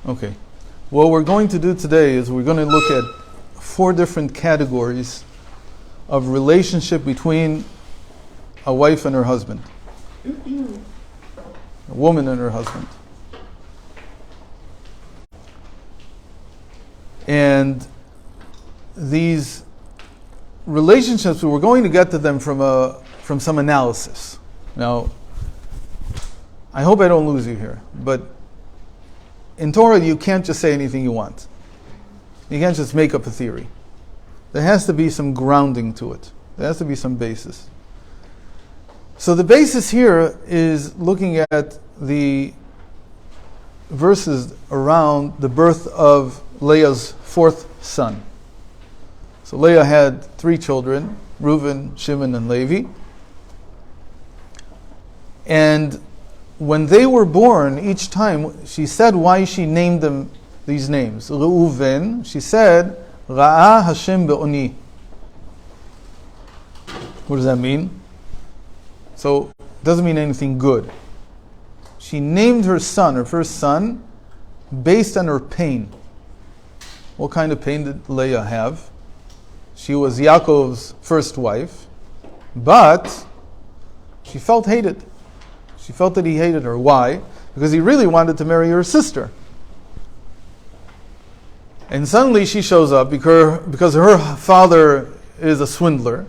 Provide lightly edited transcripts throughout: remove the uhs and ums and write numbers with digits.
Okay. What we're going to do today is we're going to look at 4 different categories of relationship between a wife and her husband. A woman and her husband. And these relationships, we're going to get to them from some analysis. Now, I hope I don't lose you here, but in Torah you can't just say anything you want. You can't just make up a theory. There has to be some grounding to it. There has to be some basis. So the basis here is looking at the verses around the birth of Leah's 4th son. So Leah had 3 children, Reuben, Shimon, and Levi. And when they were born, each time, she said why she named them these names. Reuven, she said, Ra'ah Hashem be'oni. What does that mean? So, it doesn't mean anything good. She named her son, her first son, based on her pain. What kind of pain did Leah have? She was Yaakov's first wife, but she felt hated. She felt that he hated her. Why? Because he really wanted to marry her sister. And suddenly she shows up because her father is a swindler.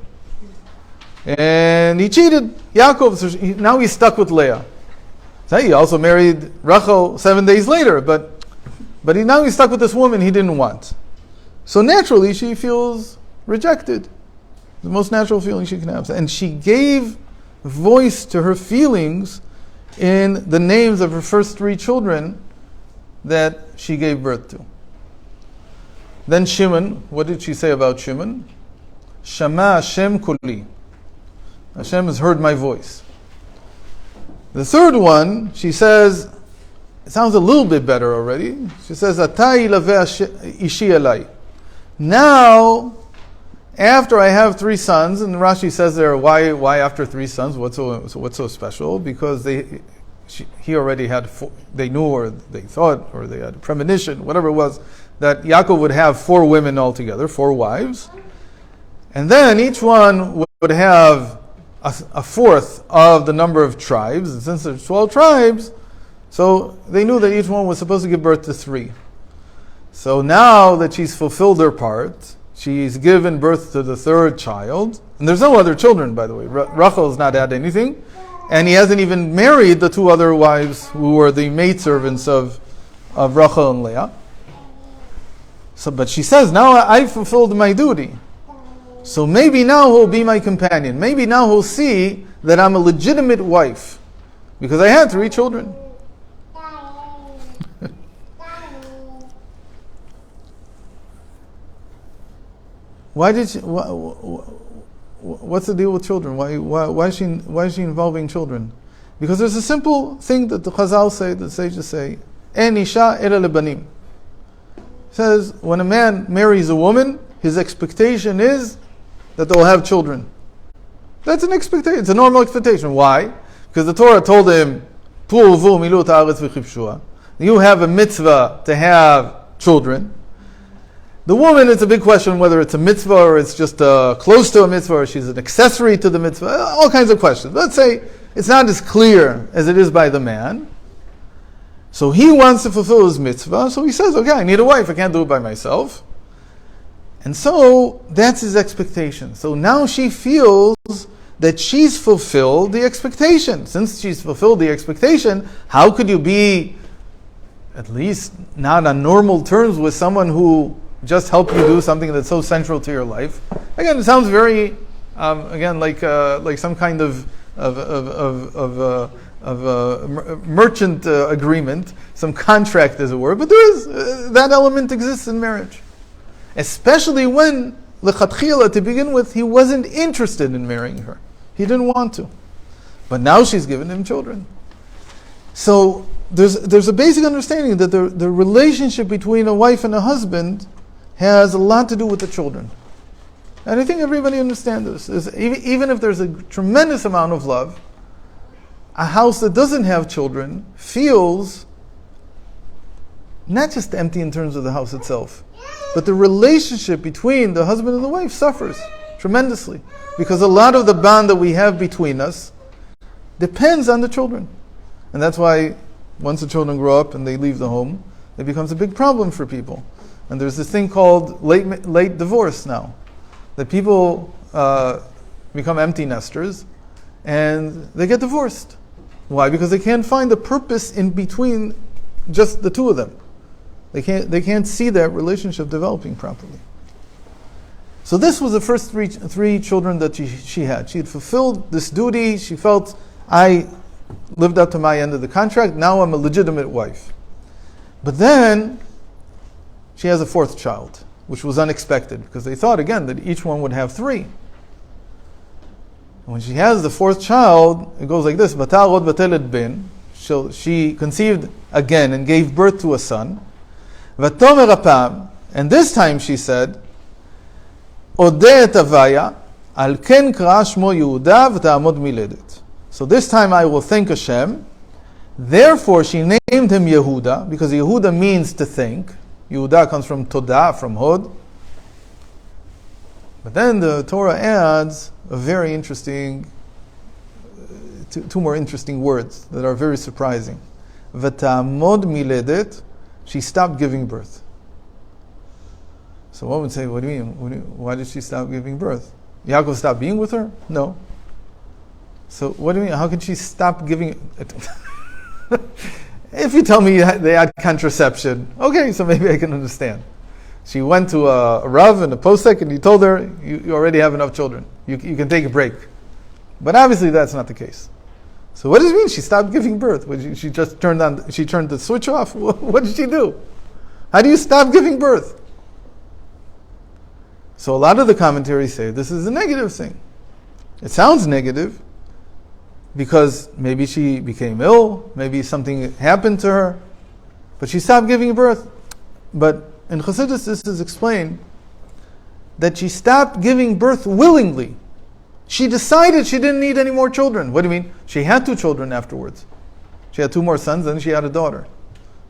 And he cheated Yaakov, so now he's stuck with Leah. So he also married Rachel 7 days later, but now he's stuck with this woman he didn't want. So naturally she feels rejected. The most natural feeling she can have. And she gave voice to her feelings in the names of her first 3 children that she gave birth to. Then Shimon, what did she say about Shimon? Shama Hashem kuli. Hashem has heard my voice. The third one, she says, it sounds a little bit better already. She says, Ata ilaveh ishi elai. Now, after I have 3 sons, and Rashi says there, why after 3 sons? What's so special? Because he already had 4, they knew or they thought or they had a premonition, whatever it was, that Yaakov would have 4 women altogether, 4 wives, and then each one would have a fourth of the number of tribes. And since there's 12 tribes, so they knew that each one was supposed to give birth to 3. So now that she's fulfilled her part, she's given birth to the 3rd child. And there's no other children, by the way. Rachel has not had anything. And he hasn't even married the 2 other wives who were the maidservants of Rachel and Leah. So, but she says, now I fulfilled my duty. So maybe now he'll be my companion. Maybe now he'll see that I'm a legitimate wife. Because I had 3 children. Why did she? What's the deal with children? Why is she involving children? Because there's a simple thing that the Chazal say, the sages say, "En isha ela lebanim." Says when a man marries a woman, his expectation is that they'll have children. That's an expectation. It's a normal expectation. Why? Because the Torah told him, "Purvu milut haaretz v'chipshua." You have a mitzvah to have children. The woman, it's a big question whether it's a mitzvah or it's just close to a mitzvah or she's an accessory to the mitzvah. All kinds of questions. Let's say it's not as clear as it is by the man. So he wants to fulfill his mitzvah. So he says, okay, I need a wife. I can't do it by myself. And so that's his expectation. So now she feels that she's fulfilled the expectation. Since she's fulfilled the expectation, how could you be at least not on normal terms with someone who just help you do something that's so central to your life? Again, it sounds very, like some kind of merchant agreement, some contract, as it were. But there is that element exists in marriage, especially when lechatchila, to begin with, he wasn't interested in marrying her. He didn't want to, but now she's given him children. So there's a basic understanding that the relationship between a wife and a husband has a lot to do with the children. And I think everybody understands this. Even if there's a tremendous amount of love, a house that doesn't have children feels not just empty in terms of the house itself, but the relationship between the husband and the wife suffers tremendously. Because a lot of the bond that we have between us depends on the children. And that's why once the children grow up and they leave the home, it becomes a big problem for people. And there's this thing called late divorce now. That people become empty nesters and they get divorced. Why? Because they can't find the purpose in between just the two of them. They can't see that relationship developing properly. So this was the first three children that she had. She had fulfilled this duty. She felt, I lived up to my end of the contract. Now I'm a legitimate wife. But then she has a fourth child, which was unexpected because they thought again that each one would have three. And when she has the fourth child, it goes like this: "Batal rod batelet ben." She conceived again and gave birth to a son. "Vatomer apam," and this time she said, "Odeh et avaya, al ken kra shmo Yehuda v'ta'amod miledet." So this time I will thank Hashem. Therefore she named him Yehuda, because Yehuda means to thank. Yehuda comes from Todah, from Hod. But then the Torah adds a very interesting, two more interesting words that are very surprising. V'ta'amod miledet, she stopped giving birth. So one would say, what do you mean? Why did she stop giving birth? Yaakov stopped being with her? No. So what do you mean? How can she stop giving? If you tell me they had contraception, okay, so maybe I can understand. She went to a Rav and a Posek and he told her, you already have enough children. You can take a break. But obviously that's not the case. So what does it mean she stopped giving birth? She just turned the switch off? What did she do? How do you stop giving birth? So a lot of the commentaries say this is a negative thing. It sounds negative because maybe she became ill, maybe something happened to her, but she stopped giving birth. But in Chassidus this is explained that she stopped giving birth willingly. She decided she didn't need any more children. What do you mean? She had 2 children afterwards. She had 2 more sons, then she had a daughter.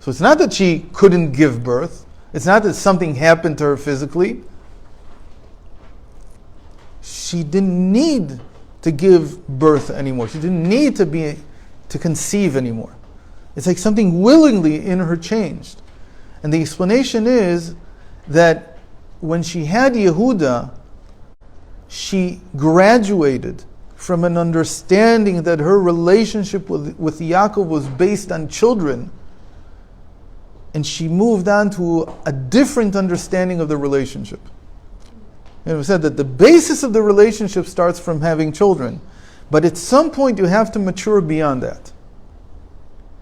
So it's not that she couldn't give birth. It's not that something happened to her physically. She didn't need to give birth anymore. She didn't need to conceive anymore. It's like something willingly in her changed. And the explanation is that when she had Yehuda, she graduated from an understanding that her relationship with Yaakov was based on children, and she moved on to a different understanding of the relationship. And we said that the basis of the relationship starts from having children, but at some point you have to mature beyond that.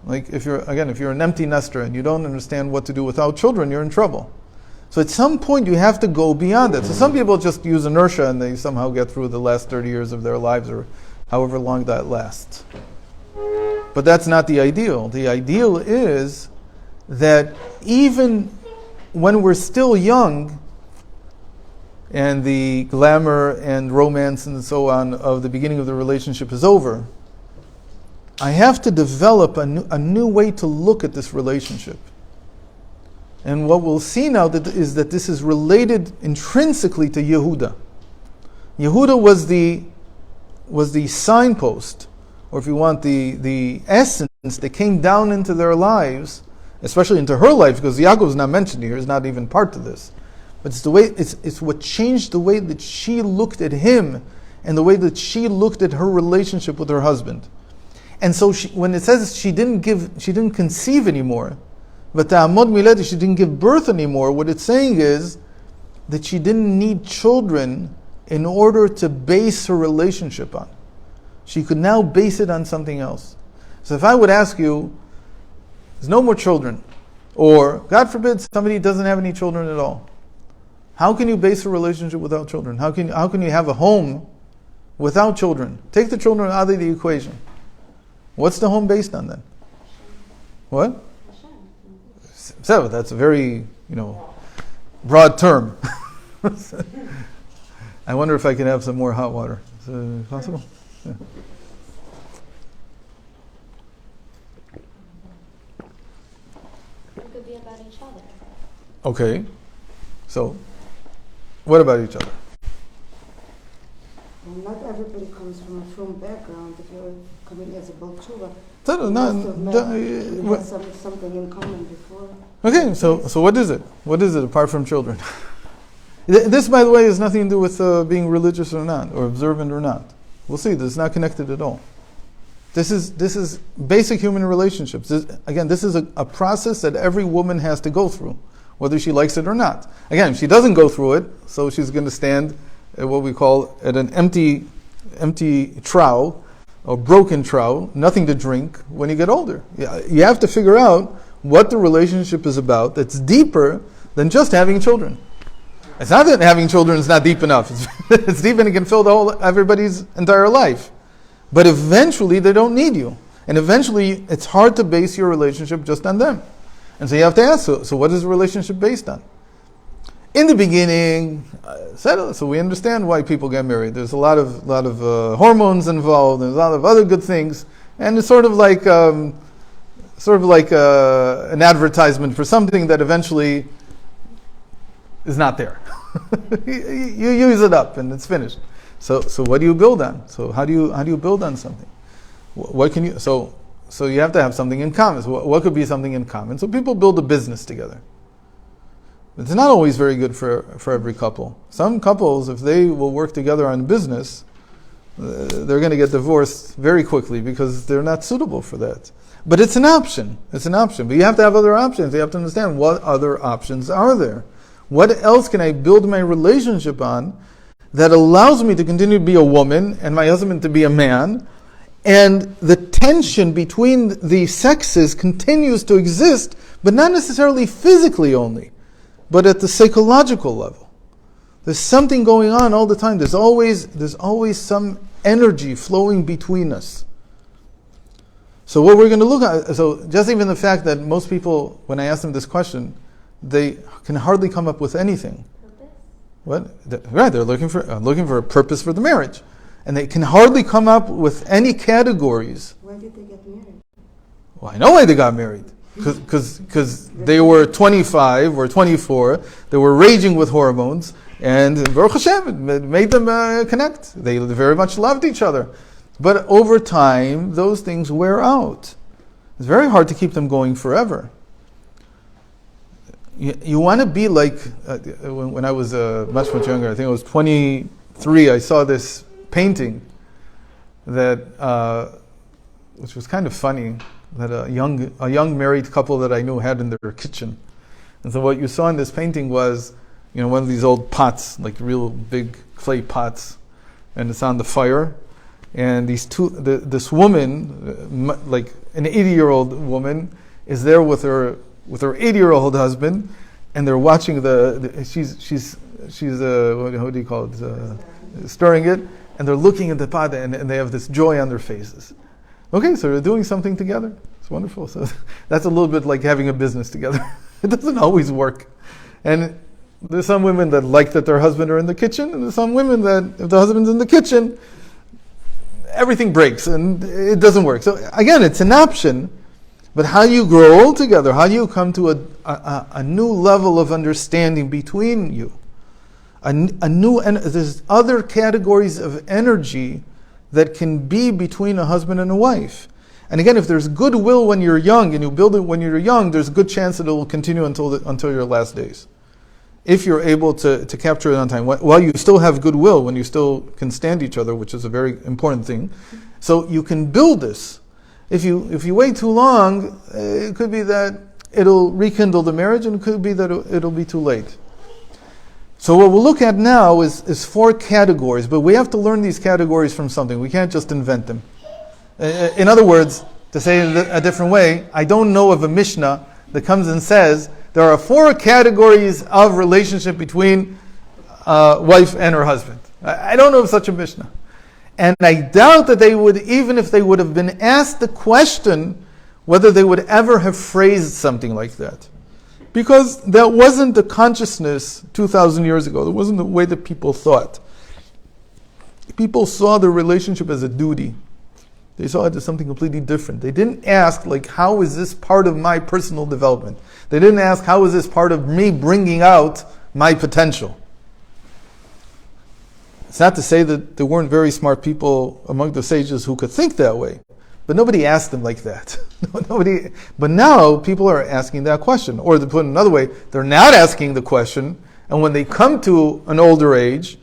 Like if you're an empty nester and you don't understand what to do without children, you're in trouble. So at some point you have to go beyond that. So some people just use inertia and they somehow get through the last 30 years of their lives or however long that lasts. But that's not the ideal. The ideal is that even when we're still young and the glamour and romance and so on of the beginning of the relationship is over, I have to develop a new way to look at this relationship. And what we'll see now is that this is related intrinsically to Yehuda. Yehuda was the signpost, or if you want, the essence that came down into their lives, especially into her life, because Yaakov is not mentioned here, is not even part of this. But it's what changed the way that she looked at him and the way that she looked at her relationship with her husband. And so when it says she didn't conceive anymore, but she didn't give birth anymore, what it's saying is that she didn't need children in order to base her relationship on. She could now base it on something else. So if I would ask you, there's no more children, or God forbid somebody doesn't have any children at all, how can you base a relationship without children? How can you have a home without children? Take the children out of the equation. What's the home based on then? What? So that's a very, broad term. I wonder if I can have some more hot water. Is it possible? Yeah. could be about each other. Okay. So, what about each other? Well, not everybody comes from a frum background. If you're coming as a Balchuva, you have something in common before. Okay, so what is it? What is it apart from children? This, by the way, has nothing to do with being religious or not, or observant or not. We'll see. This is not connected at all. This is basic human relationships. This is a process that every woman has to go through, whether she likes it or not. Again, if she doesn't go through it, so she's going to stand at what we call at an empty trough, or broken trough, nothing to drink when you get older. You have to figure out what the relationship is about that's deeper than just having children. It's not that having children is not deep enough. It's deep and it can fill everybody's entire life. But eventually they don't need you. And eventually it's hard to base your relationship just on them. And so you have to ask, so what is the relationship based on? In the beginning, so we understand why people get married. There's a lot of hormones involved, there's a lot of other good things. And it's sort of like an advertisement for something that eventually is not there. You use it up and it's finished. So what do you build on? So how do you build on something? What can you? So you have to have something in common. So what could be something in common? So people build a business together. It's not always very good for every couple. Some couples, if they will work together on business, they're going to get divorced very quickly because they're not suitable for that. But it's an option. It's an option. But you have to have other options. You have to understand what other options are there. What else can I build my relationship on that allows me to continue to be a woman and my husband to be a man, and the tension between the sexes continues to exist, but not necessarily physically only, but at the psychological level. There's something going on all the time. There's always some energy flowing between us. So what we're going to look at, so just even the fact that most people, when I ask them this question, they can hardly come up with anything. Purpose? What? Right, they're looking for a purpose for the marriage. And they can hardly come up with any categories. Why did they get married? Well, I know why they got married. Because they were 25 or 24, they were raging with hormones, and Baruch Hashem, it made them connect. They very much loved each other. But over time, those things wear out. It's very hard to keep them going forever. You want to be like, when I was much younger, I think I was 23, I saw this painting that, which was kind of funny, that a young married couple that I knew had in their kitchen. And so what you saw in this painting was, one of these old pots, like real big clay pots, and it's on the fire. And this woman, like an 80-year-old woman, is there with her 80-year-old husband, and they're watching she's what do you call it? Stirring it, and they're looking at the pot, and they have this joy on their faces. Okay, so they're doing something together. It's wonderful. So that's a little bit like having a business together. It doesn't always work. And there's some women that like that their husband are in the kitchen, and there's some women that if the husband's in the kitchen, everything breaks and it doesn't work. So again, it's an option, but how you grow old together, how do you come to a new level of understanding between you? There's other categories of energy that can be between a husband and a wife. And again, if there's goodwill when you're young and you build it when you're young, there's a good chance that it will continue until your last days. If you're able to capture it on time, while you still have goodwill, when you still can stand each other, which is a very important thing. So you can build this. If you wait too long, it could be that it'll rekindle the marriage, and it could be that it'll be too late. So what we'll look at now is 4 categories, but we have to learn these categories from something. We can't just invent them. In other words, to say it a different way, I don't know of a Mishnah that comes and says there are 4 categories of relationship between wife and her husband. I don't know of such a Mishnah. And I doubt that they would, even if they would have been asked the question, whether they would ever have phrased something like that. Because that wasn't the consciousness 2,000 years ago. That wasn't the way that people thought. People saw the relationship as a duty. They saw it as something completely different. They didn't ask, like, how is this part of my personal development? They didn't ask, how is this part of me bringing out my potential? It's not to say that there weren't very smart people among the sages who could think that way, but nobody asked them like that. But now people are asking that question. Or to put it another way, they're not asking the question, and when they come to an older age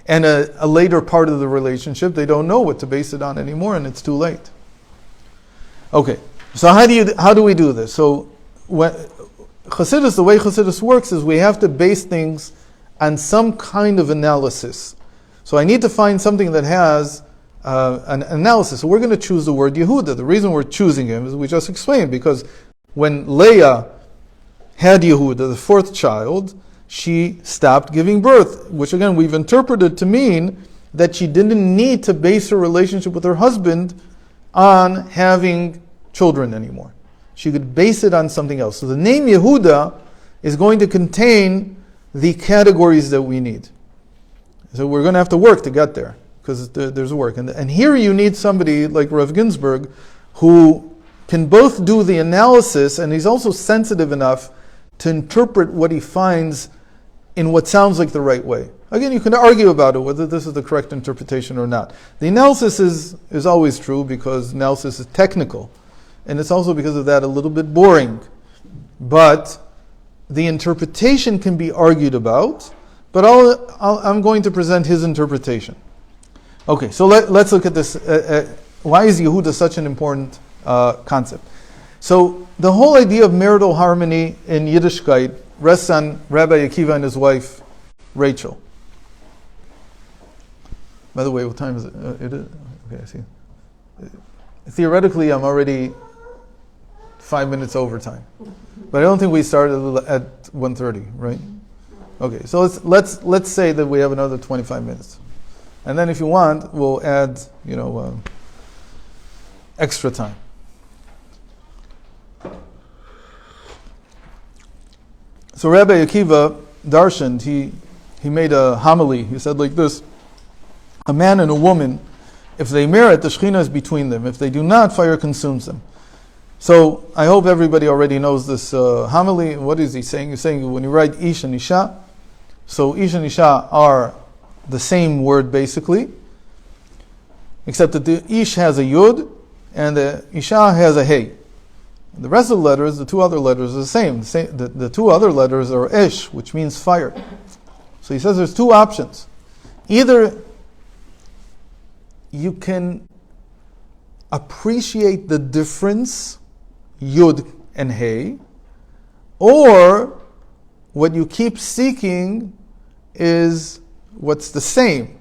and a later part of the relationship, they don't know what to base it on anymore, and it's too late. Okay, so how do we do this? So when Chassidus, the way Chassidus works is we have to base things on some kind of analysis. So I need to find something that has an analysis. So we're going to choose the word Yehuda. The reason we're choosing him is we just explained, because when Leah had Yehuda, the fourth child, she stopped giving birth, which again we've interpreted to mean that she didn't need to base her relationship with her husband on having children anymore. She could base it on something else. So the name Yehuda is going to contain the categories that we need. So we're going to have to work to get there, because there's work. And here you need somebody like Rav Ginsburg who can both do the analysis, and he's also sensitive enough to interpret what he finds in what sounds like the right way. Again, you can argue about it, whether this is the correct interpretation or not. The analysis is always true, because analysis is technical. And it's also, because of that, a little bit boring. But the interpretation can be argued about. But I'm going to present his interpretation. Okay, so let's look at this. Why is Yehuda such an important concept? So the whole idea of marital harmony in Yiddishkeit rests on Rabbi Akiva and his wife, Rachel. By the way, what time is it? It is? Okay, I see. Theoretically, I'm already 5 minutes over time. But I don't think we started at 1:30, right? Okay, so let's say that we have another 25 minutes. And then if you want, we'll add, extra time. So Rabbi Akiva darshaned, he made a homily. He said like this: a man and a woman, if they merit, the Shekhinah is between them. If they do not, fire consumes them. So I hope everybody already knows this homily. What is he saying? He's saying when you write Ish and Isha, so Ish and Isha are the same word basically, except that the Ish has a Yud and the Isha has a Hey. The rest of the letters, the two other letters, are the same. The two other letters are Ish, which means fire. So he says there's two options. Either you can appreciate the difference, Yud and Hey, or what you keep seeking is what's the same.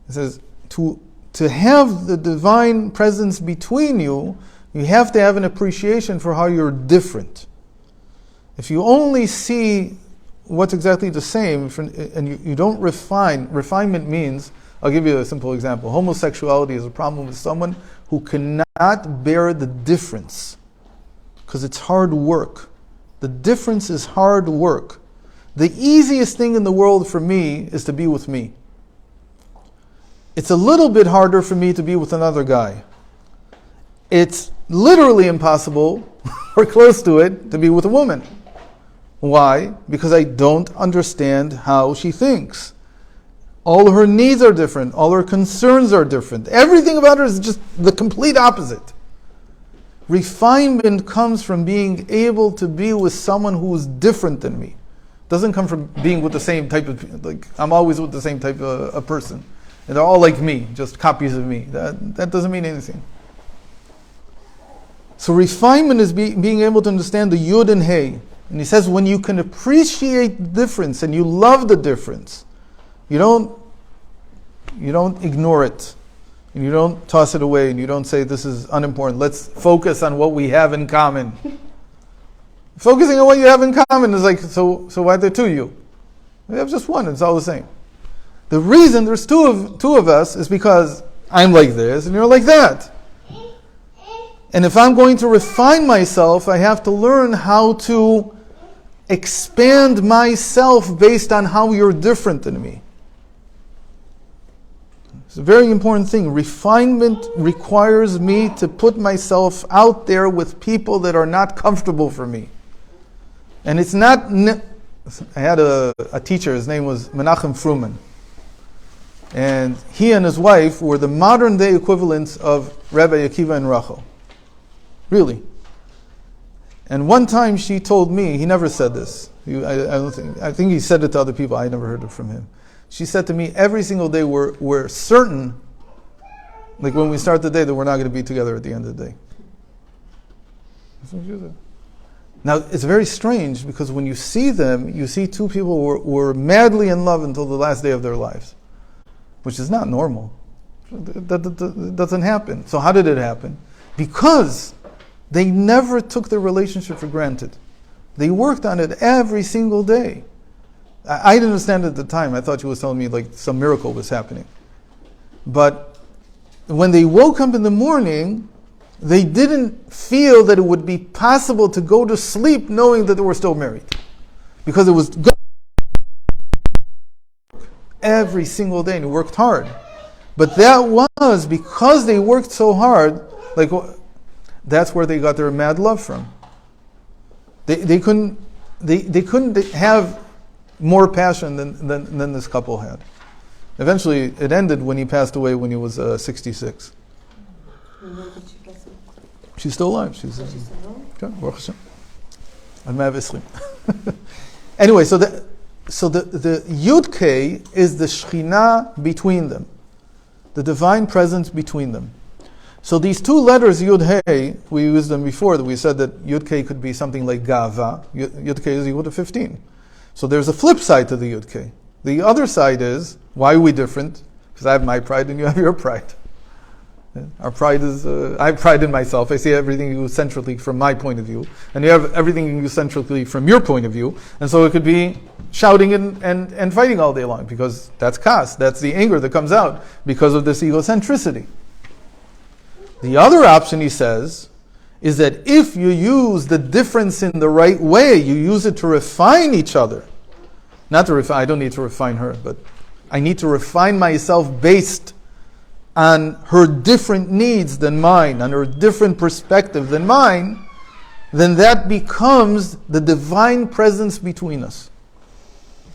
It says, to have the divine presence between you, you have to have an appreciation for how you're different. If you only see what's exactly the same, and you don't refinement means, I'll give you a simple example. Homosexuality is a problem with someone who cannot bear the difference, because it's hard work. The difference is hard work. The easiest thing in the world for me is to be with me. It's a little bit harder for me to be with another guy. It's literally impossible, or close to it, to be with a woman. Why? Because I don't understand how she thinks. All her needs are different. All her concerns are different. Everything about her is just the complete opposite. Refinement comes from being able to be with someone who is different than me. It doesn't come from being with the same type of, like, I'm always with the same type of a person. And they're all like me, just copies of me. That doesn't mean anything. So refinement is being able to understand the Yud and Hey. And he says when you can appreciate the difference and you love the difference, you don't ignore it, and you don't toss it away, and you don't say this is unimportant. Let's focus on what we have in common. Focusing on what you have in common is like, so why are there two of you? We have just one, it's all the same. The reason there's two of us is because I'm like this and you're like that. And if I'm going to refine myself, I have to learn how to expand myself based on how you're different than me. It's a very important thing. Refinement requires me to put myself out there with people that are not comfortable for me. And it's not... I had a teacher, his name was Menachem Fruman. And he and his wife were the modern day equivalents of Rabbi Akiva and Rachel. Really. And one time she told me, he never said this. I think he said it to other people, I never heard it from him. She said to me, every single day we're certain, like when we start the day, that we're not going to be together at the end of the day. That's what she said. Now, it's very strange because when you see them, you see two people who were madly in love until the last day of their lives, which is not normal. That doesn't happen. So how did it happen? Because they never took their relationship for granted. They worked on it every single day. I didn't understand it at the time. I thought she was telling me like some miracle was happening. But when they woke up in the morning, they didn't feel that it would be possible to go to sleep knowing that they were still married. Because it was every single day and they worked hard. But that was because they worked so hard, like that's where they got their mad love from. They couldn't have more passion than this couple had. Eventually, it ended when he passed away when he was 66. And when did she pass away? She's still alive. She's She's still alive? okay, Baruch Hashem. Al-Ma'av Isrim. Anyway, so the Yud K is the Shekhinah between them, the divine presence between them. So these two letters, Yud Hey, we used them before. That we said that Yud K could be something like Gava. Yud K is equal to 15. So there's a flip side to the Yud K. The other side is, why are we different? Because I have my pride and you have your pride. Our pride is, I have pride in myself. I see everything centrally from my point of view. And you have everything centrally from your point of view. And so it could be shouting and fighting all day long because that's kas. That's the anger that comes out because of this egocentricity. The other option, he says, is that if you use the difference in the right way, you use it to refine each other. Not to refine, I don't need to refine her, but I need to refine myself based on her different needs than mine, on her different perspective than mine, then that becomes the divine presence between us.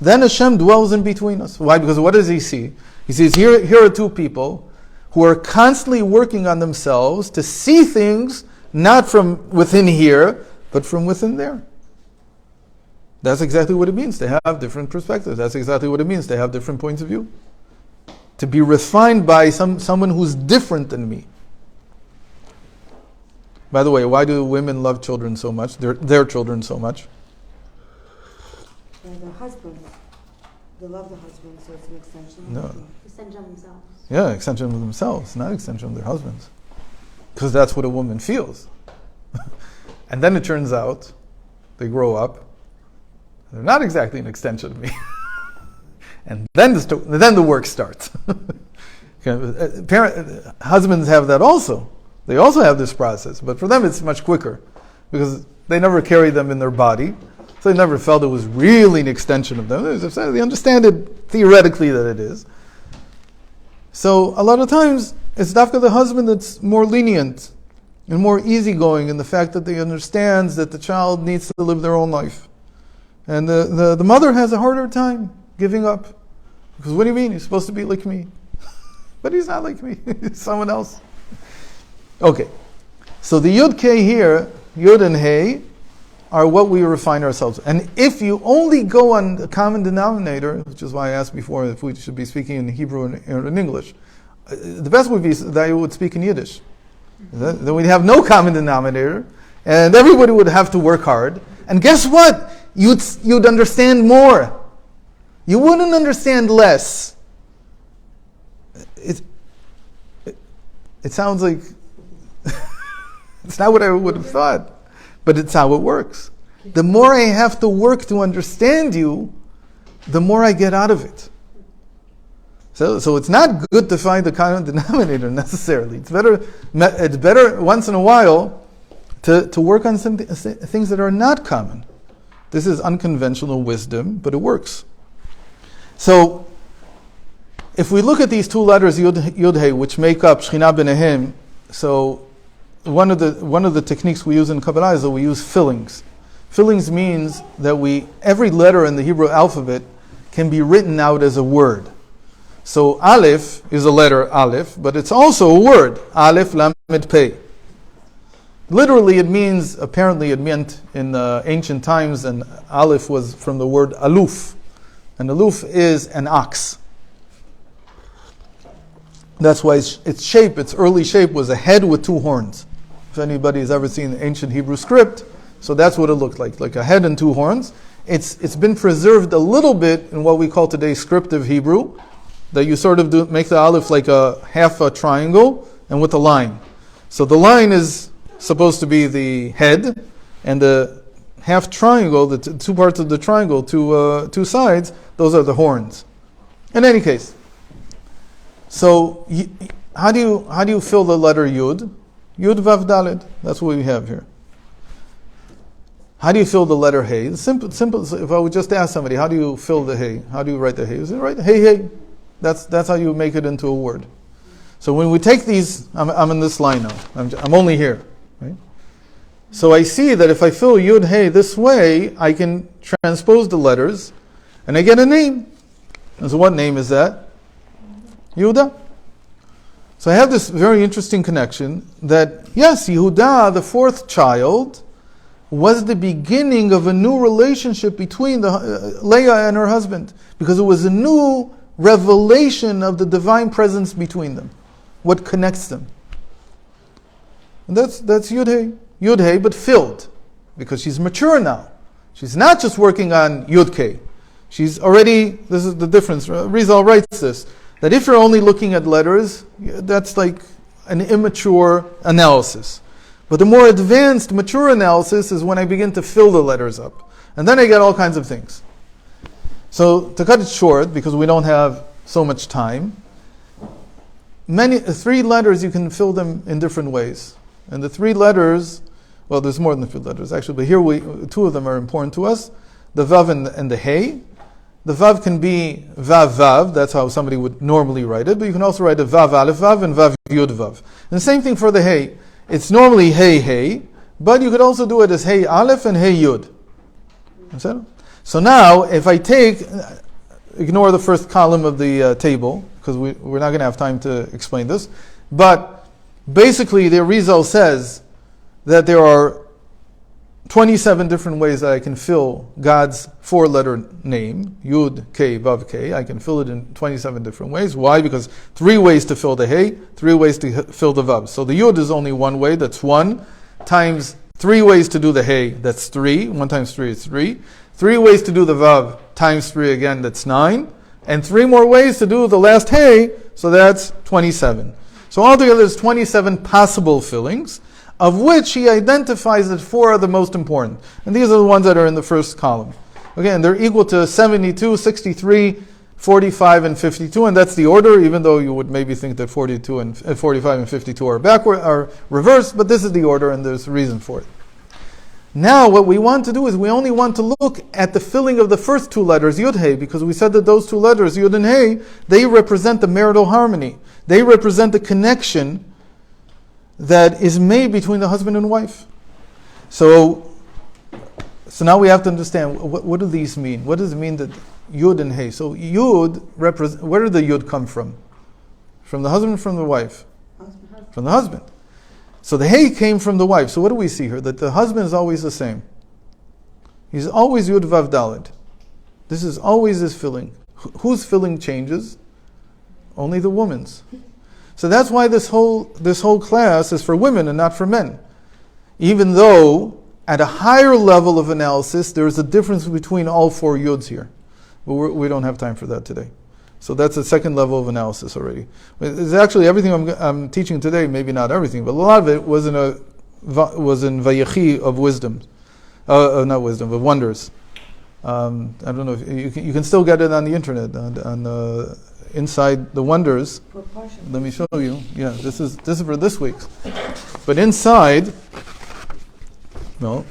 Then Hashem dwells in between us. Why? Because what does he see? He sees here are two people who are constantly working on themselves to see things not from within here, but from within there. That's exactly what it means to have different perspectives. That's exactly what it means to have different points of view. To be refined by someone who's different than me. By the way, why do women love children so much, their children so much? And the husband. They love the husband, so it's an extension. No. Extension of themselves. Yeah, extension of themselves, not extension of their husbands. Because that's what a woman feels. And then it turns out, they grow up, they're not exactly an extension of me. And then the work starts. Husbands have that also. They also have this process, but for them it's much quicker because they never carry them in their body, so they never felt it was really an extension of them. They understand it theoretically that it is. So a lot of times it's dafka the husband that's more lenient and more easygoing in the fact that they understands that the child needs to live their own life. And the mother has a harder time giving up. Because what do you mean? He's supposed to be like me. But he's not like me. He's someone else. Okay. So the Yud K here, Yud and Hey, are what we refine ourselves. And if you only go on the common denominator, which is why I asked before if we should be speaking in Hebrew or in English, the best would be that you would speak in Yiddish. Then we'd have no common denominator, and everybody would have to work hard. And guess what? You'd understand more. You wouldn't understand less. It sounds like it's not what I would have thought, but it's how it works. The more I have to work to understand you, the more I get out of it. So it's not good to find the common denominator necessarily. It's better once in a while to work on some things that are not common. This is unconventional wisdom, but it works. So if we look at these two letters Yud Hey, which make up Shechina B'Nehem, so one of the techniques we use in Kabbalah is that we use fillings. Fillings means that every letter in the Hebrew alphabet can be written out as a word. So Aleph is a letter Aleph, but it's also a word, Aleph Lamed Pei. Literally apparently it meant in ancient times, and Aleph was from the word Aluf. And Aluf is an ox. That's why its early shape was a head with two horns. If anybody has ever seen ancient Hebrew script, so that's what it looked like a head and two horns. It's been preserved a little bit in what we call today scriptive Hebrew, that you sort of make the Aleph like a half a triangle and with a line. So the line is supposed to be the head, and the half triangle, the two parts of the triangle, two sides, those are the horns. In any case, so how do you fill the letter Yud? Yud Vav Daled. That's what we have here. How do you fill the letter Hey? Simple. If I would just ask somebody, how do you fill the Hey? How do you write the Hey? Is it right? Hey, hey. That's how you make it into a word. So when we take these, I'm in this line now. I'm only here, right? So I see that if I fill Yud Hey this way, I can transpose the letters, and I get a name. And so what name is that? Yehuda. So I have this very interesting connection that, yes, Yehuda, the fourth child, was the beginning of a new relationship between Leah and her husband, because it was a new revelation of the divine presence between them, what connects them. And that's Yud Hey, but filled, because she's mature now. She's not just working on Yud Kei. She's already, this is the difference. Rizal writes this, that if you're only looking at letters, that's like an immature analysis. But the more advanced, mature analysis is when I begin to fill the letters up. And then I get all kinds of things. So to cut it short, because we don't have so much time, three letters you can fill them in different ways. And the three letters, well, there's more than three letters actually, but here two of them are important to us: the Vav and the Hey. The Vav can be Vav Vav, that's how somebody would normally write it, but you can also write a Vav Aleph Vav and Vav Yud Vav. And the same thing for the Hey. It's normally Hey Hey, but you could also do it as Hey Aleph and Hey Yud. Understand? So now, if I ignore the first column of the table, because we're not going to have time to explain this, but basically the Rizal says that there are 27 different ways that I can fill God's four-letter name, Yud, Kei, Vav, Kei. I can fill it in 27 different ways. Why? Because 3 ways to fill the Hey, 3 ways to fill the Vav. So the Yud is only one way, that's 1, times 3 ways to do the Hey, that's 3. 1 times 3 is 3. 3 ways to do the Vav, times 3 again, that's 9. And 3 more ways to do the last Hey, so that's 27. So altogether there's 27 possible fillings, of which he identifies that 4 are the most important. And these are the ones that are in the first column. Again, they're equal to 72, 63, 45, and 52, and that's the order, even though you would maybe think that 42 and 45 and 52 are reversed, but this is the order and there's a reason for it. Now what we want to do is we only want to look at the filling of the first 2 letters, Yud Hey, because we said that those 2 letters, Yud and Hey, they represent the marital harmony. They represent the connection that is made between the husband and wife. So now we have to understand, what do these mean? What does it mean that Yud and Hey? So Yud, where did the Yud come from? From the husband or from the wife? From the husband. So the Hey came from the wife. So what do we see here? That the husband is always the same. He's always Yud Vav Daled. This is always his filling. Whose filling changes? Only the woman's. So that's why this whole class is for women and not for men. Even though at a higher level of analysis there's a difference between all 4 Yuds here. But we don't have time for that today. So that's a second level of analysis already. It's actually everything I'm teaching today, maybe not everything, but a lot of it was in Vayechi of wisdom. Not wisdom, but wonders. I don't know if you can still get it on the internet, on inside the wonders. Let me show you. Yeah, this is for this week. But inside, no,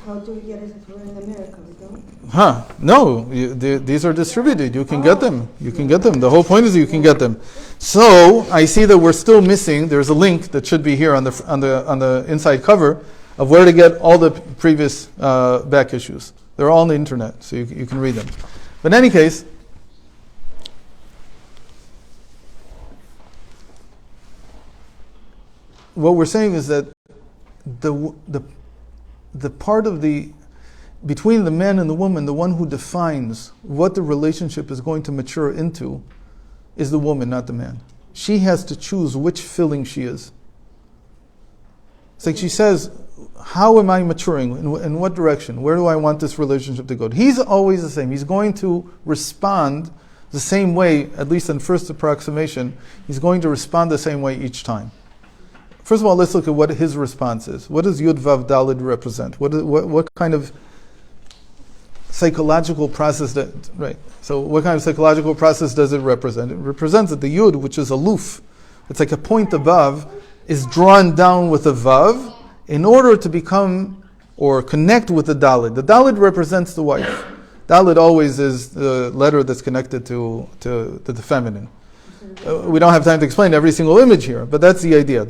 How do we get it if we're in America? We don't? No, these are distributed. You can get them. You can get them. The whole point is you can get them. So I see that we're still missing. There's a link that should be here on the inside cover of where to get all the previous back issues. They're all on the internet, so you can read them. But in any case, what we're saying is that the part of between the man and the woman, the one who defines what the relationship is going to mature into is the woman, not the man. She has to choose which filling she is. It's like she says, how am I maturing? In what direction? Where do I want this relationship to go? He's always the same. He's going to respond the same way, at least in first approximation. He's going to respond the same way each time. First of all, let's look at what his response is. What does Yud Vav Daled represent? What kind of psychological process what kind of psychological process does it represent? It represents that the Yud, which is aloof, it's like a point above, is drawn down with a Vav in order to become or connect with the Daled. The Daled represents the wife. Daled always is the letter that's connected to the feminine. We don't have time to explain every single image here, but that's the idea. I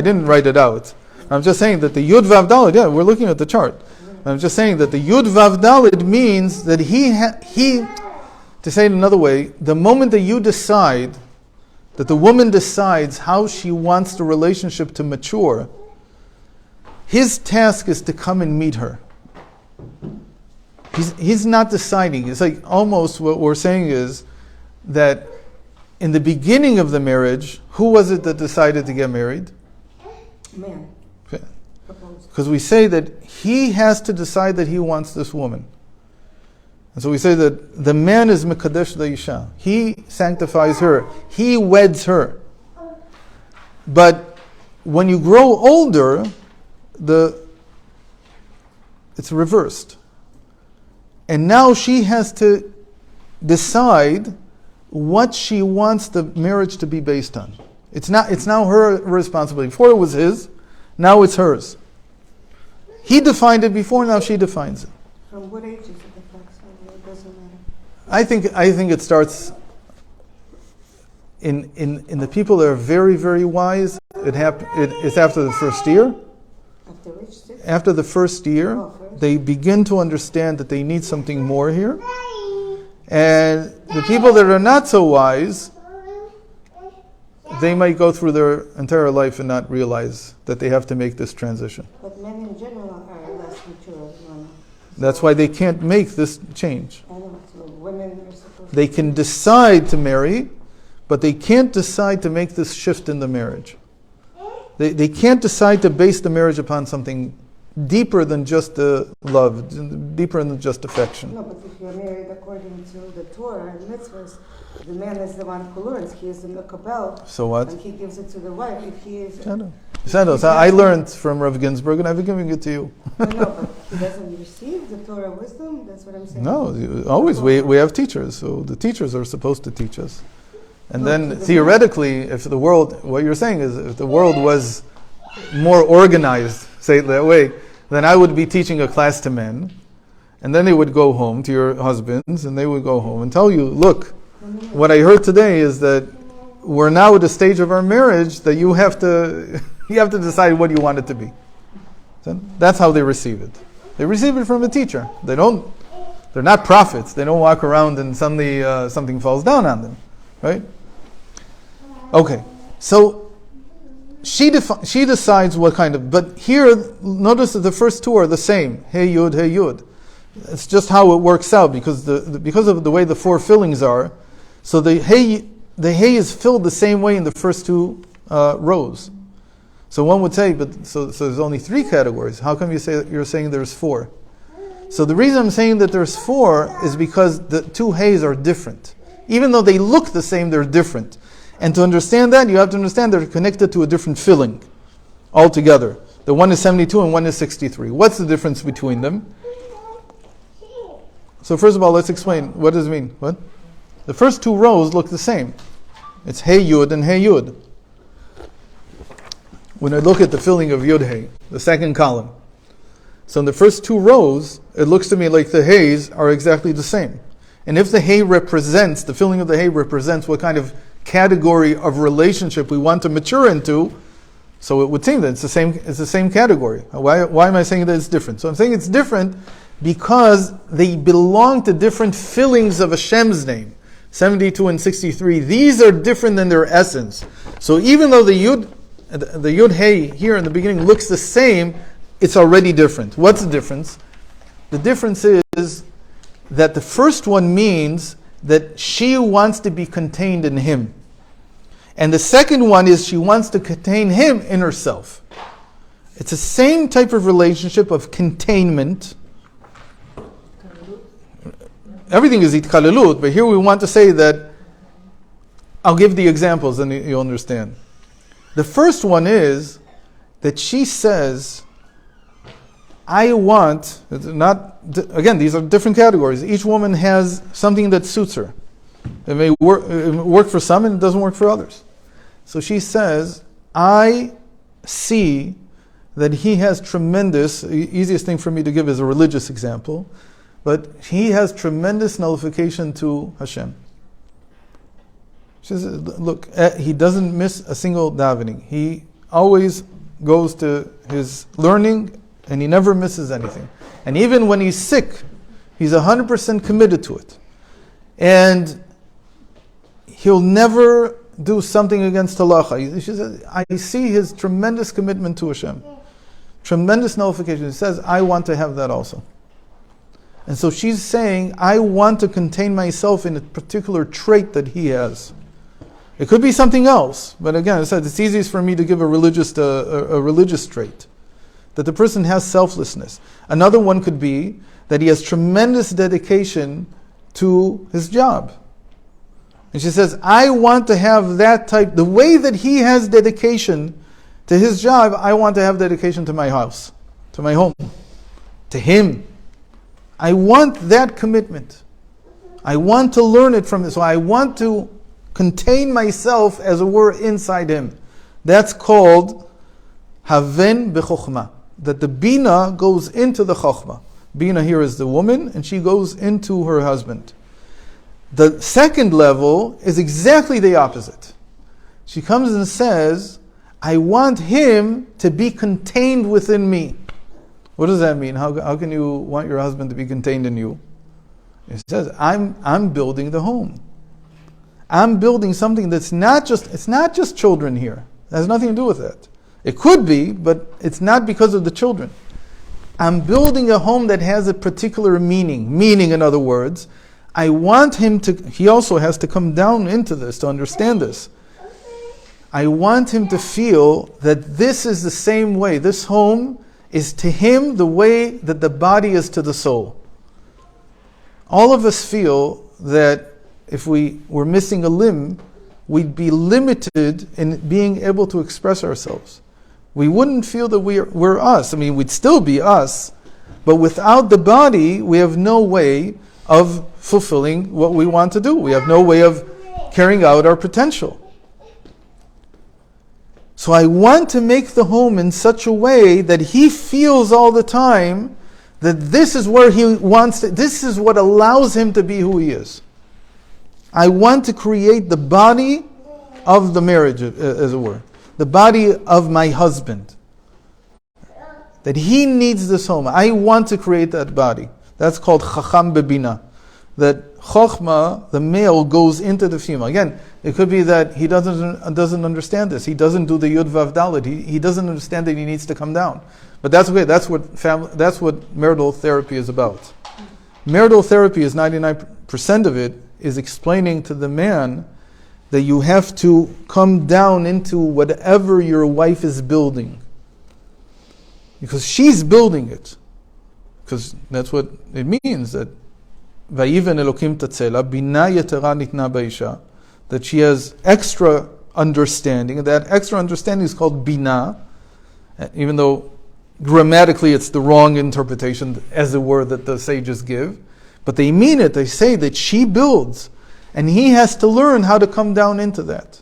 didn't write it out. I'm just saying that the Yud Vav Daled, we're looking at the chart. I'm just saying that the Yud Vav Daled means that he, to say it another way, the moment that you decide, that the woman decides how she wants the relationship to mature, his task is to come and meet her. He's not deciding. It's like almost what we're saying is that in the beginning of the marriage, who was it that decided to get married? Man. Okay. Because we say that he has to decide that he wants this woman. And so we say that the man is Mekadesh Isha. He sanctifies her. He weds her. But when you grow older, it's reversed. And now she has to decide what she wants the marriage to be based on. It's now her responsibility. Before it was his, now it's hers. He defined it before, now she defines it. From what age is it approximately? It doesn't matter. I think it starts in the people that are very, very wise. It's after the first year. After which? After the first year, they begin to understand that they need something more here. And the people that are not so wise, they might go through their entire life and not realize that they have to make this transition. But men in general are less mature. That's why they can't make this change. I know, so women are supposed They can decide to marry, but they can't decide to make this shift in the marriage. They can't decide to base the marriage upon something deeper than just the love, deeper than just affection. No, but if you're married according to the Torah and mitzvahs, the man is the one who learns. He is in the Kabbalah. So what? And he gives it to the wife. If he is... I learned from Rav Ginsburg and I've given it to you. No, but he doesn't receive the Torah wisdom? That's what I'm saying. No, always. We have teachers, so the teachers are supposed to teach us. And then theoretically, if the world, what you're saying is, if the world was more organized, say it that way, then I would be teaching a class to men, and then they would go home to your husbands, and they would go home and tell you, look, what I heard today is that we're now at a stage of our marriage that you have to decide what you want it to be. So that's how they receive it. They receive it from a teacher. They're not prophets. They don't walk around and suddenly something falls down on them, right? Okay, so she decides what kind of, but here, notice that the first two are the same. Hey Yud, Hey Yud. It's just how it works out because because of the way the four fillings are. So the Hey is filled the same way in the first two rows. So one would say, so there's only three categories. How come you're saying there's four? So the reason I'm saying that there's four is because the two Heys are different. Even though they look the same, they're different. And to understand that, you have to understand they're connected to a different filling altogether. The one is 72 and one is 63. What's the difference between them? So first of all, let's explain. What does it mean? What? The first two rows look the same. It's Hey Yud and Hey Yud. When I look at the filling of Yud Hey, the second column, So in the first two rows, it looks to me like the hays are exactly the same. And if the hay represents, the filling of the hay represents what kind of category of relationship we want to mature into, so it would seem that it's the same category. Why am I saying that it's different? So I'm saying it's different because they belong to different fillings of Hashem's name. 72 and 63, these are different than their essence. So even though the Yud Hey here in the beginning looks the same, it's already different. What's the difference? The difference is that the first one means that she wants to be contained in him. And the second one is she wants to contain him in herself. It's the same type of relationship of containment. Everything is itkalalut, but here we want to say that, I'll give the examples and you'll understand. The first one is that she says, I want, again, these are different categories. Each woman has something that suits her. It may work for some and it doesn't work for others. So she says, I see that he has tremendous, the easiest thing for me to give is a religious example, but he has tremendous nullification to Hashem. She says, look, he doesn't miss a single davening. He always goes to his learning and he never misses anything. And even when he's sick, he's 100% committed to it. And he'll never do something against halacha. She says, I see his tremendous commitment to Hashem. Tremendous nullification. He says, I want to have that also. And so she's saying, I want to contain myself in a particular trait that he has. It could be something else, but again, I said it's easiest for me to give a religious trait. That the person has selflessness. Another one could be that he has tremendous dedication to his job. And she says, I want to have that type, the way that he has dedication to his job, I want to have dedication to my house, to my home, to him. I want that commitment. I want to learn it from him. So I want to contain myself, as it were, inside him. That's called Haven b'chokhmah. That the Bina goes into the Chokhmah. Bina here is the woman, and she goes into her husband. The second level is exactly the opposite. She comes and says, I want him to be contained within me. What does that mean? How can you want your husband to be contained in you? It says, I'm building the home. I'm building something that's not just children here. It has nothing to do with that. It could be, but it's not because of the children. I'm building a home that has a particular meaning. Meaning, in other words, I want him to, he also has to come down into this to understand this. I want him to feel that this is the same way. This home is to him the way that the body is to the soul. All of us feel that if we were missing a limb, we'd be limited in being able to express ourselves. We wouldn't feel that we're us. I mean, we'd still be us, but without the body, we have no way of fulfilling what we want to do. We have no way of carrying out our potential. So I want to make the home in such a way that he feels all the time that this is where he wants to, this is what allows him to be who he is. I want to create the body of the marriage, as it were. The body of my husband. That he needs this home. I want to create that body. That's called Chacham bebina. That Chochma, the male, goes into the female. Again, it could be that he doesn't understand this. He doesn't do the Yud Vav Dalet. He doesn't understand that he needs to come down. But that's okay. That's what marital therapy is about. Marital therapy is 99% of it is explaining to the man that you have to come down into whatever your wife is building. Because she's building it. Because that's what it means, that Vayiven Elokim Tatzela, Bina Yetera Nitna Ba'isha, that she has extra understanding, and that extra understanding is called Bina, even though grammatically it's the wrong interpretation, as it were, that the sages give. But they mean it, they say that she builds, and he has to learn how to come down into that.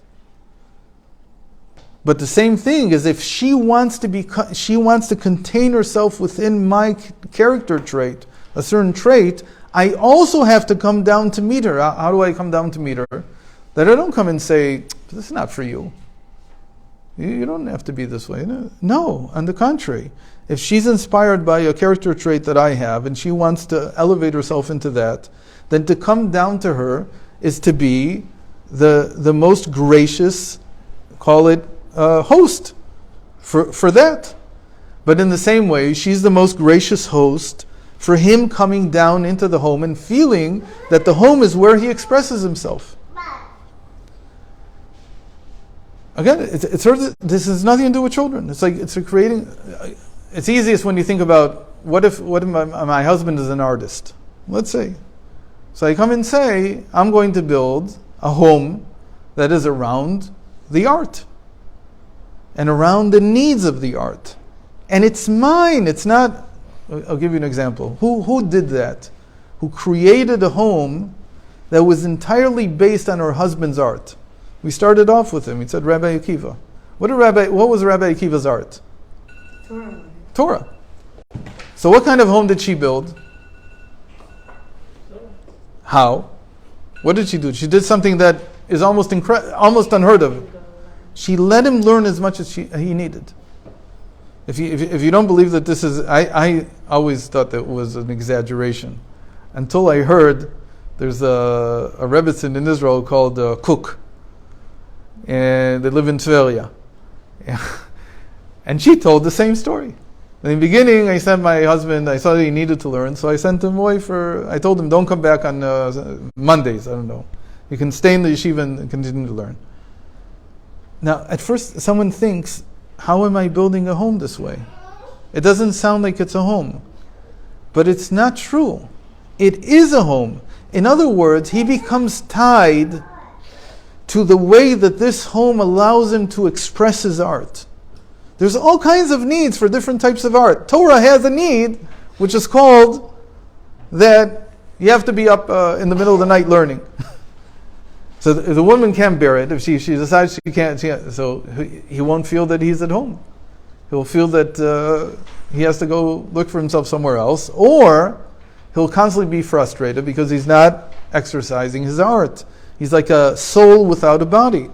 But the same thing is if she wants to contain herself within my character trait, a certain trait, I also have to come down to meet her. How do I come down to meet her? That I don't come and say, this is not for you. You don't have to be this way. No, on the contrary. If she's inspired by a character trait that I have and she wants to elevate herself into that, then to come down to her is to be the most gracious, call it host for that. But in the same way, she's the most gracious host for him coming down into the home and feeling that the home is where he expresses himself. Again, this has nothing to do with children. It's like it's creating. It's easiest when you think about what if my husband is an artist, let's say. So I come and say I'm going to build a home that is around the art and around the needs of the art, and it's mine. It's not. I'll give you an example. Who did that? Who created a home that was entirely based on her husband's art? We started off with him. He said Rabbi Akiva. What was Rabbi Akiva's art? Torah. So what kind of home did she build? How? What did she do? She did something that is almost unheard of. She let him learn as much as he needed. If you don't believe that this is, I always thought that was an exaggeration, until I heard there's a rebbitzin in Israel called Cook, and they live in Tveria, and she told the same story. In the beginning, I sent my husband. I saw that he needed to learn, so I sent him away I told him, don't come back on Mondays. I don't know. You can stay in the yeshiva and continue to learn. Now, at first, someone thinks, how am I building a home this way? It doesn't sound like it's a home. But it's not true. It is a home. In other words, he becomes tied to the way that this home allows him to express his art. There's all kinds of needs for different types of art. Torah has a need, which is called that you have to be up in the middle of the night learning. So the woman can't bear it. If she decides she can't, so he won't feel that he's at home. He'll feel that he has to go look for himself somewhere else, or he'll constantly be frustrated because he's not exercising his art. He's like a soul without a body.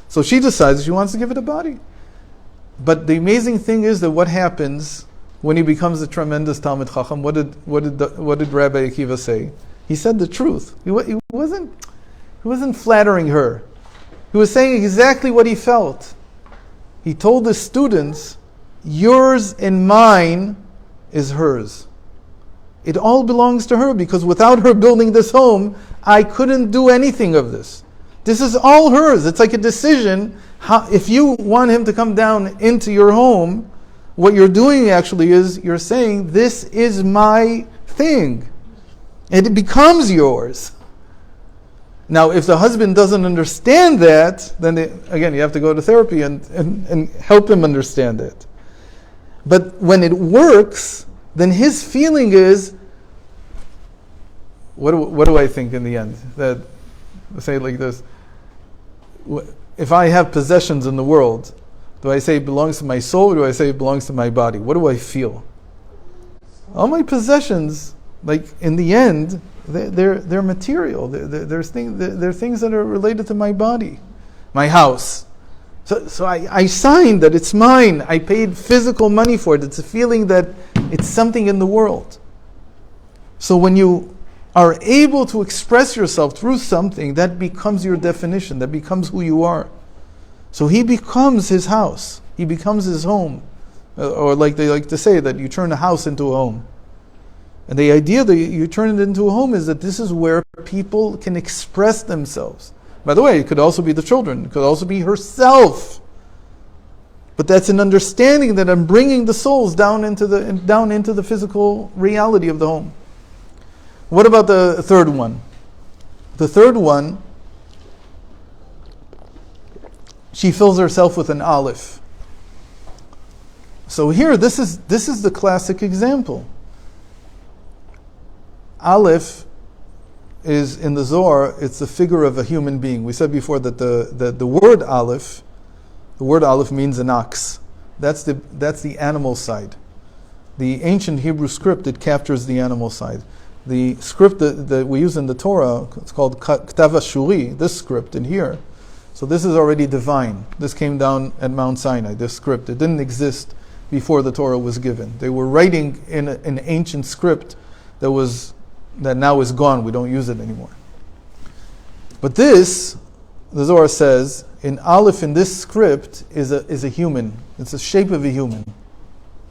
So she decides she wants to give it a body. But the amazing thing is that what happens when he becomes a tremendous Talmid Chacham? What did Rabbi Akiva say? He said the truth. He wasn't flattering her. He was saying exactly what he felt. He told the students, yours and mine is hers. It all belongs to her, because without her building this home, I couldn't do anything of this. This is all hers. It's like a decision. If you want him to come down into your home, what you're doing actually is you're saying, this is my thing. And it becomes yours. Now, if the husband doesn't understand that, then again, you have to go to therapy and help him understand it. But when it works, then his feeling is, what do I think in the end? That, say it like this, if I have possessions in the world, do I say it belongs to my soul, or do I say it belongs to my body? What do I feel? All my possessions, like in the end, they're material. They're things that are related to my body, my house. So I signed that it's mine. I paid physical money for it. It's a feeling that it's something in the world. So when you are able to express yourself through something, that becomes your definition. That becomes who you are. So he becomes his house. He becomes his home. Or like they like to say, that you turn a house into a home. And the idea that you turn it into a home is that this is where people can express themselves. By the way, it could also be the children. It could also be herself. But that's an understanding that I'm bringing the souls down into the physical reality of the home. What about the third one? The third one, she fills herself with an aleph. So here, this is the classic example. Aleph is in the Zohar, it's the figure of a human being. We said before that the word Aleph The word aleph means an ox. That's the animal side. The ancient Hebrew script, it captures the animal side. The script that we use in the Torah, it's called Ktav Ashuri, this script in here. So this is already divine. This came down at Mount Sinai, this script. It didn't exist before the Torah was given. They were writing in an ancient script that now is gone. We don't use it anymore. But this, the Zohar says, in Aleph in this script is a human. It's the shape of a human.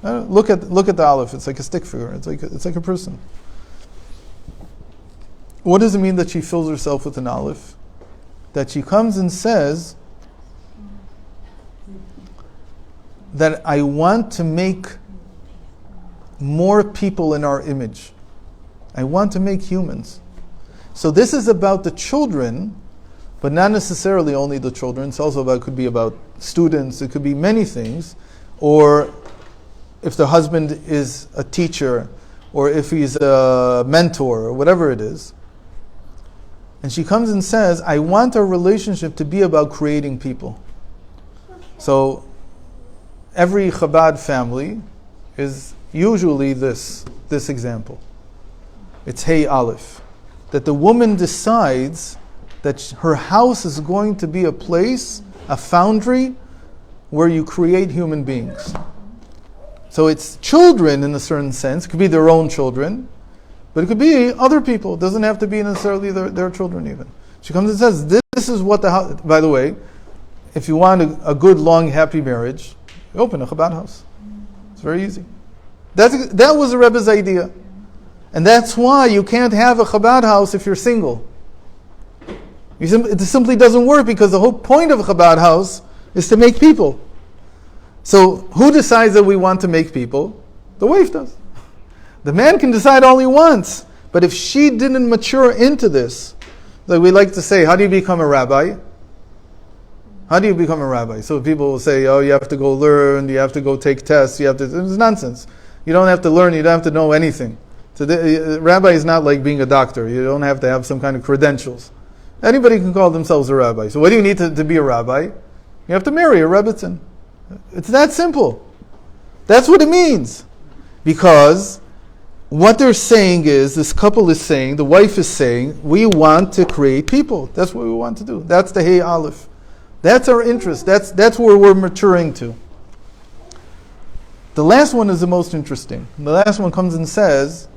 Look at the Aleph. It's like a stick figure. It's like a person. What does it mean that she fills herself with an Aleph? That she comes and says that I want to make more people in our image. I want to make humans. So this is about the children, but not necessarily only the children. It's also could be about students. It could be many things. Or if the husband is a teacher, or if he's a mentor, or whatever it is. And she comes and says, I want our relationship to be about creating people. So every Chabad family is usually this example. It's Hey Aleph. That the woman decides that her house is going to be a place, a foundry, where you create human beings. So it's children in a certain sense. It could be their own children, but it could be other people. It doesn't have to be necessarily their children even. She comes and says, this is what the house... By the way, if you want a good, long, happy marriage, you open a Chabad house. It's very easy. That was the Rebbe's idea. And that's why you can't have a Chabad house if you're single. It simply doesn't work, because the whole point of a Chabad house is to make people. So who decides that we want to make people? The wife does. The man can decide all he wants. But if she didn't mature into this, like we like to say, how do you become a rabbi? How do you become a rabbi? So people will say, oh, you have to go learn, you have to go take tests, it's nonsense. You don't have to learn, you don't have to know anything. So rabbi is not like being a doctor. You don't have to have some kind of credentials. Anybody can call themselves a rabbi. So what do you need to be a rabbi? You have to marry a rebbetzin. It's that simple. That's what it means. Because what they're saying is, this couple is saying, the wife is saying, we want to create people. That's what we want to do. That's the Hey Aleph. That's our interest. That's where we're maturing to. The last one is the most interesting. The last one comes and says,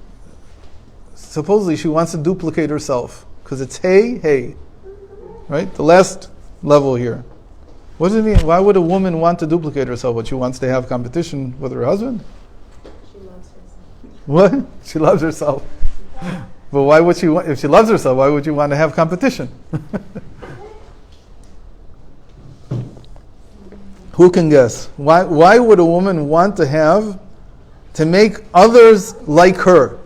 supposedly she wants to duplicate herself. Because it's hey. Right? The last level here. What does it mean? Why would a woman want to duplicate herself? What, she wants to have competition with her husband? She loves herself. What? She loves herself. But why would she want, if she loves herself, why would you want to have competition? Who can guess? Why would a woman want to make others like her?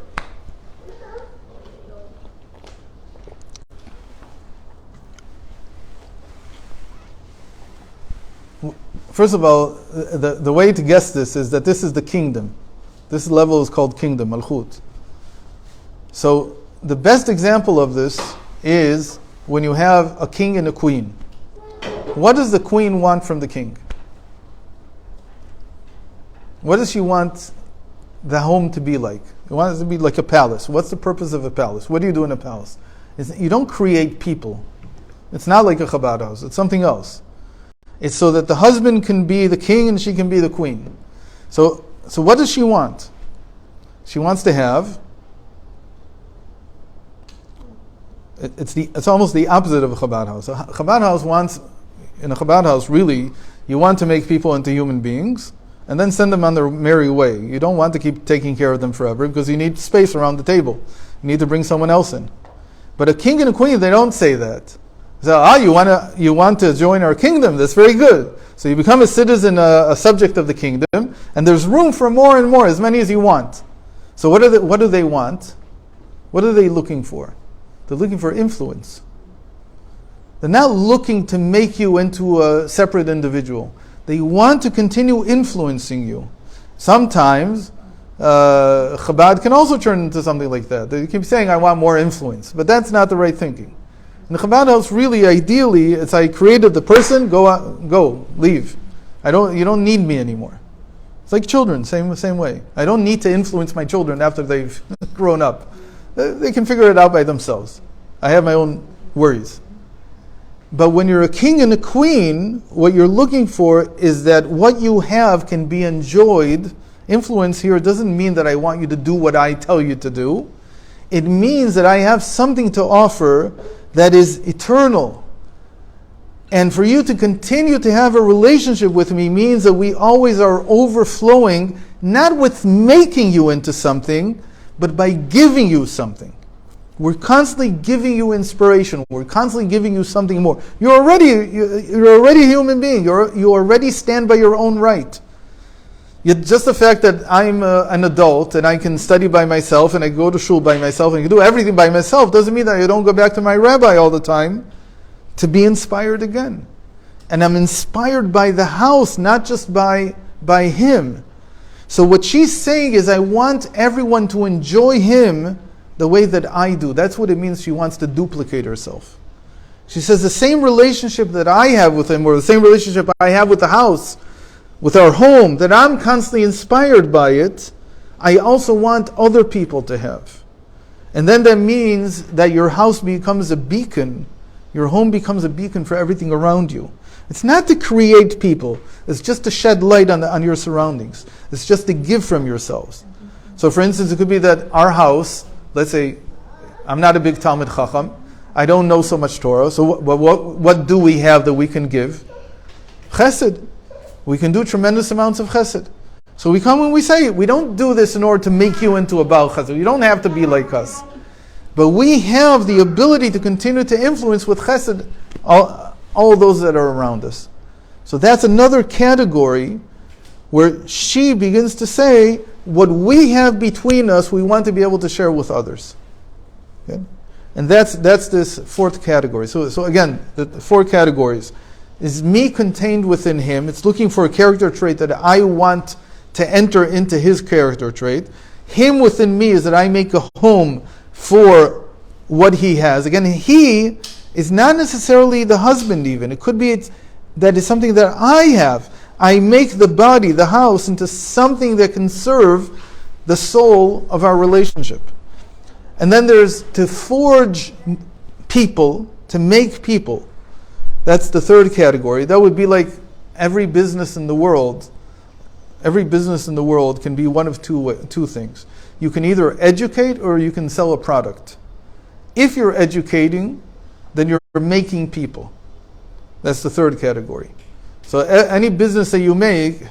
First of all, the way to guess this is that this is the kingdom. This level is called kingdom, Malchut. So the best example of this is when you have a king and a queen. What does the queen want from the king? What does she want the home to be like? She wants it to be like a palace. What's the purpose of a palace? What do you do in a palace? You don't create people. It's not like a Chabad house. It's something else. It's so that the husband can be the king and she can be the queen. So what does she want? She wants to have... It's almost the opposite of a Chabad house. A Chabad house wants... In a Chabad house, really, you want to make people into human beings and then send them on their merry way. You don't want to keep taking care of them forever because you need space around the table. You need to bring someone else in. But a king and a queen, they don't say that. So, you want to join our kingdom? That's very good. So you become a citizen, a subject of the kingdom, and there's room for more and more, as many as you want. So what do they want? What are they looking for? They're looking for influence. They're not looking to make you into a separate individual. They want to continue influencing you. Sometimes Chabad can also turn into something like that. They keep saying, I want more influence. But that's not the right thinking. In the Chabad house, really, ideally, it's I created the person, go out, go, leave. You don't need me anymore. It's like children, same way. I don't need to influence my children after they've grown up. They can figure it out by themselves. I have my own worries. But when you're a king and a queen, what you're looking for is that what you have can be enjoyed. Influence here doesn't mean that I want you to do what I tell you to do. It means that I have something to offer that is eternal. And for you to continue to have a relationship with me means that we always are overflowing, not with making you into something, but by giving you something. We're constantly giving you inspiration. We're constantly giving you something more. You're already a human being. You already stand by your own right. Yet just the fact that I'm an adult and I can study by myself and I go to shul by myself and I can do everything by myself doesn't mean that I don't go back to my rabbi all the time to be inspired again. And I'm inspired by the house, not just by him. So what she's saying is I want everyone to enjoy him the way that I do. That's what it means she wants to duplicate herself. She says the same relationship that I have with him, or the same relationship I have with the house, with our home, that I'm constantly inspired by it, I also want other people to have. And then that means that your house becomes a beacon, your home becomes a beacon for everything around you. It's not to create people, it's just to shed light on your surroundings. It's just to give from yourselves. So for instance, it could be that our house, let's say, I'm not a big Talmid Chacham, I don't know so much Torah, so what do we have that we can give? Chesed. We can do tremendous amounts of chesed. So we come and we say, we don't do this in order to make you into a Baal Chesed. You don't have to be like us. But we have the ability to continue to influence with chesed all those that are around us. So that's another category where she begins to say, what we have between us, we want to be able to share with others. Okay? And that's this fourth category. So again, the four categories is me contained within him. It's looking for a character trait that I want to enter into his character trait. Him within me is that I make a home for what he has. Again, he is not necessarily the husband even. It could be that is something that I have. I make the body, the house, into something that can serve the soul of our relationship. And then there's to forge people, to make people. That's the third category. That would be like every business in the world. Every business in the world can be one of two things. You can either educate or you can sell a product. If you're educating, then you're making people. That's the third category. So any business that you make,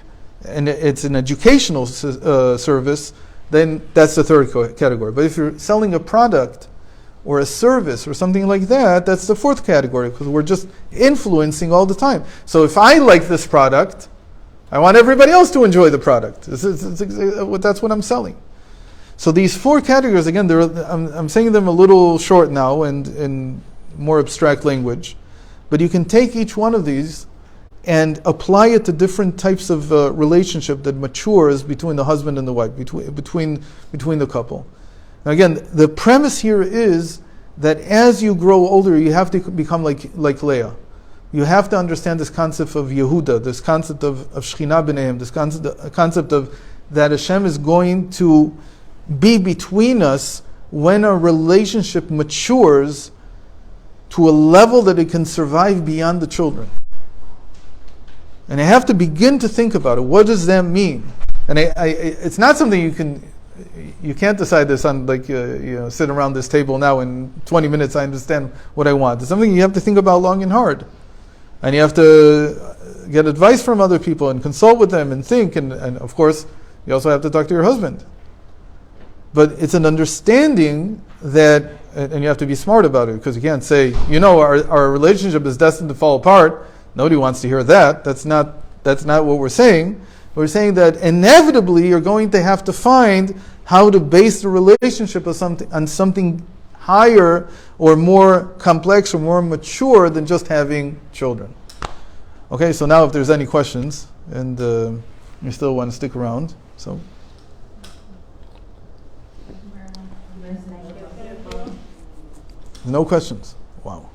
and it's an educational service, then that's the third category. But if you're selling a product or a service or something like that, that's the fourth category, because we're just influencing all the time. So if I like this product, I want everybody else to enjoy the product. That's what I'm selling. So these four categories, again, I'm saying them a little short now and in more abstract language, but you can take each one of these and apply it to different types of relationship that matures between the husband and the wife, between the couple. Now again, the premise here is that as you grow older, you have to become like Leah. You have to understand this concept of Yehuda, this concept of Shechina b'neihem, this concept of that Hashem is going to be between us when our relationship matures to a level that it can survive beyond the children. And I have to begin to think about it. What does that mean? And it's not something you can't decide this on sit around this table now in 20 minutes I understand what I want. It's something you have to think about long and hard. And you have to get advice from other people and consult with them and think. And of course, you also have to talk to your husband. But it's an understanding that, and you have to be smart about it, because you can't say, our relationship is destined to fall apart. Nobody wants to hear that. That's not what we're saying. We're saying that inevitably you're going to have to find how to base the relationship on something higher or more complex or more mature than just having children. Okay, so now if there's any questions, and you still want to stick around, so. No questions. Wow.